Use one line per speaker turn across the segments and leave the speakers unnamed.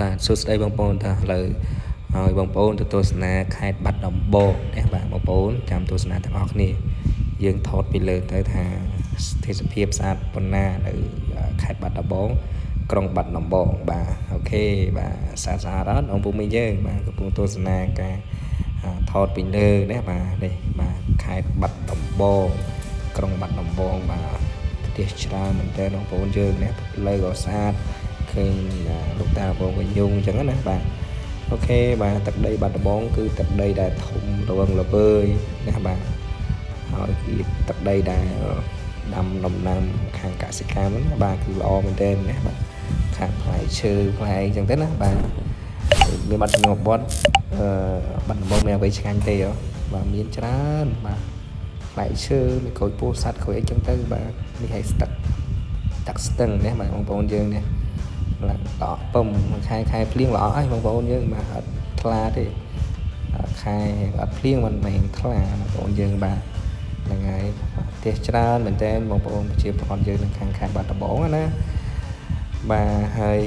បាទសួស្តីបងប្អូនតាឥឡូវហើយបងប្អូនទៅទស្សនាខេត្តបាត់ដំបងណាបាទបងប្អូនចាំទស្សនាទាំងអស់គ្នាយើងថតពីលើទៅថាទេសភាពស្អាតប៉ុណ្ណានៅខេត្តបាត់ដំបងក្រុងបាត់ដំបងបាទអូខេបាទស្អាតអត់បងប្អូនមីងយើងបាទកំពុងទស្សនាការថតពីលើណាបាទនេះបាទខេត្តបាត់ដំបងក្រុងបាត់ដំបងបាទប្រទេសច្រើនមែនតើបងប្អូនយើងណាលើក៏ស្អាតឃើញលោកតាបងវិញយងអញ្ចឹងណាបាទអូខេបាទទឹកដីបាត់ដំបងគឺទឹកដីដែលធំល្វឹងល្វើយណាបាទហើយគឺទឹកដីដែលដាំដំណាំខាងកសិកម្មណាបាទគឺល្អមែនទែនណាបាទខាងផ្លែឈើផ្លែអញ្ចឹងទៅណាបាទមានបាត់ងបត់បាត់ដំបងមានអ្វីឆ្ងាញ់ទេបាទមានច្រើនបាទផ្លែឈើមានក្រូចពោធិ៍សាត់ក្រូចអីចឹងទៅបាទនេះឲ្យស្ទឹកស្ទឹងណាបាទបងប្អូនយើងនេះល្អពំខែភ្លៀងល្អហើយបងប្អូនយើងបាទអត់ថ្លាទេខែអត់ភ្លៀងមិនមែនថ្លាបងប្អូនយើងបាទហ្នឹងហើយផ្ទះច្រើនមែនតើបងប្អូនប្រជាពលរដ្ឋយើងនៅខាងខេត្តបាត់ដំបងណាបាទហើយ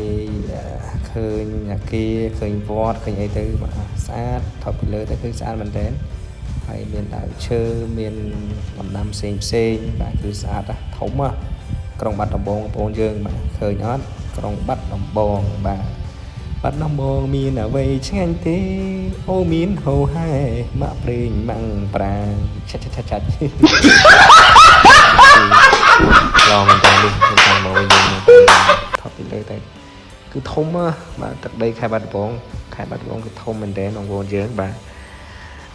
ឃើញអាគារឃើញវត្តឃើញអីទៅបាទស្អាតថតពីលើទៅគឺស្អាតមែនតើហើយមានដើមឈើមានដំណាំផ្សេងបាទគឺស្អាតធំក្រុងបាត់ដំបងបងប្អូនយើងបាទឃើញអត់ក្រុងបាត់ដំបងបាទបាត់ដំបងមានអ្វីឆ្ងាញ់ទេអូមានហូហែម៉ាក់ប្រេងម៉ាំងប្រាឆាត់ឡងមិនតាំងនេះមិនតាំងមកវិញថតពីលើតែគឺធំបាទទឹកដីខេត្តបាត់ដំបងគឺធំមែនតើបងប្អូនយើងបាទ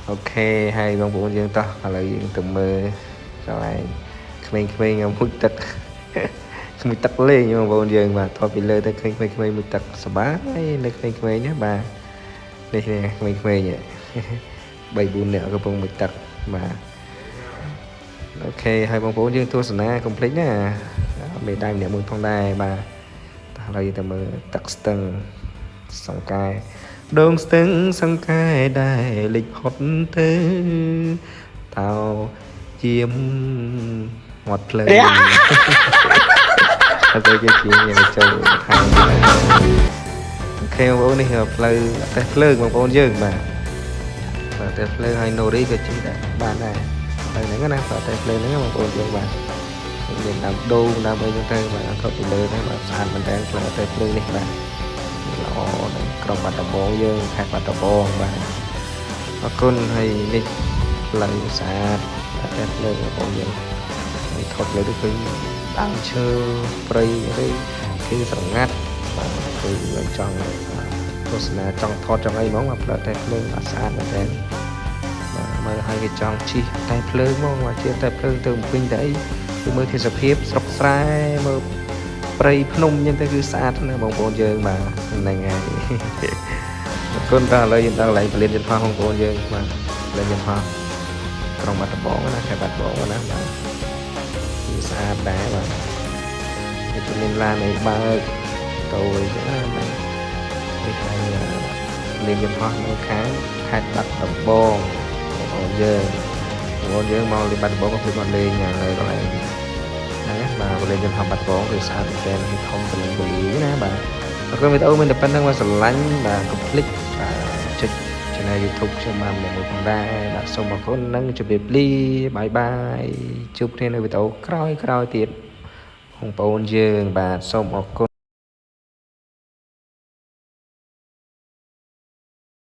អូខេហើយបងប្អូនយើងតោះឥឡូវយើងទៅមើលកន្លែងក្មេងៗមួយទឹកមួយទឹកលេងបងប្អូនយើងបាទថតពីលើទៅឃើញក្មេងៗមួយទឹកសប្បាយនៅក្មេងៗណាបាទនេះក្មេងៗ3 4នាក់កំពុងមួយទឹកបាទអូខេហើយបងប្អូនយើងទស្សនាកុំភ្លេចណាមេដៃម្នាក់មួយផងដែរបាទឥឡូវទៅមើលទឹកស្ទឹងសង្កែដងស្ទឹងសង្កែដែរលិចផុតទៅតោជាមមាត់ភ្លើងអត់ទៅគេជាយើងចូលថែមអូខេបងប្អូននេះផ្លូវតេះភ្លើងបងប្អូនយើងបាទតេះភ្លើងហើយណូរីក៏ជិះដែរបានដែរហើយហ្នឹងណាតេះភ្លើងហ្នឹងបងប្អូនយើងបាទមានដើមដូងដើមអីហ្នឹងទៅបាទថតពីលើហ្នឹងបាទស្អាតមែនតើផ្លូវតេះភ្លើងនេះបាទល្អដល់ក្រុងបាត់ដំបងយើងខេត្តបាត់ដំបងបាទអរគុណហើយនេះផ្លូវស្អាតតេះភ្លើងបងប្អូនយើងហើយថតលើទៅឃើញដើមឈើព្រៃអីគឺស្រងាត់បាទគឺចង់ទស្សនាចង់ថតចង់អីហ្មងបាទផ្លូវតែភ្លើងស្អាតមែនតើបាទមើលឲ្យគេចង់ជិះតែភ្លើងហ្មងបាទជាតែភ្លើងទៅពេញតែអីគឺមើលទេសភាពស្រុកស្រែមើលព្រៃភ្នំអញ្ចឹងទៅគឺស្អាតណាស់បងប្អូនយើងបាទហ្នឹងហើយអរគុណតើឥឡូវយើងដល់កន្លែងពលានយន្តហោះបងប្អូនយើងបាទពលានយន្តហោះក្រុងបាត់ដំបងណាខេត្តបាត់ដំបងណាបាទស្អាតដែរបាទវាមានឡានអីបើកតូចអញ្ចឹងណាបាទនេះហើយលេងយន្តហោះនៅខាងខេត្តបាត់ដំបងបងប្អូនយើងមកលេងបាត់ដំបងក៏ភ្លេចមកលេងនៅកន្លែងហ្នឹងណាបាទលេងយន្តហោះបាត់ដំបងគឺស្អាតមែនទែនធំទូលំទូលាយណាបាទអរគុណវីដេអូមានតែប៉ុណ្្នឹងបាទស្រឡាញ់បាទកុំភ្លេចចុច Channel YouTube ខ្ញុំបានមួយផងដែរបាទសូមអរគុណនិងជម្រាបលាបាយបាយជួបគ្នានៅវីដេអូក្រោយទៀតបងប្អូនយើងបាទសូមអរគុណ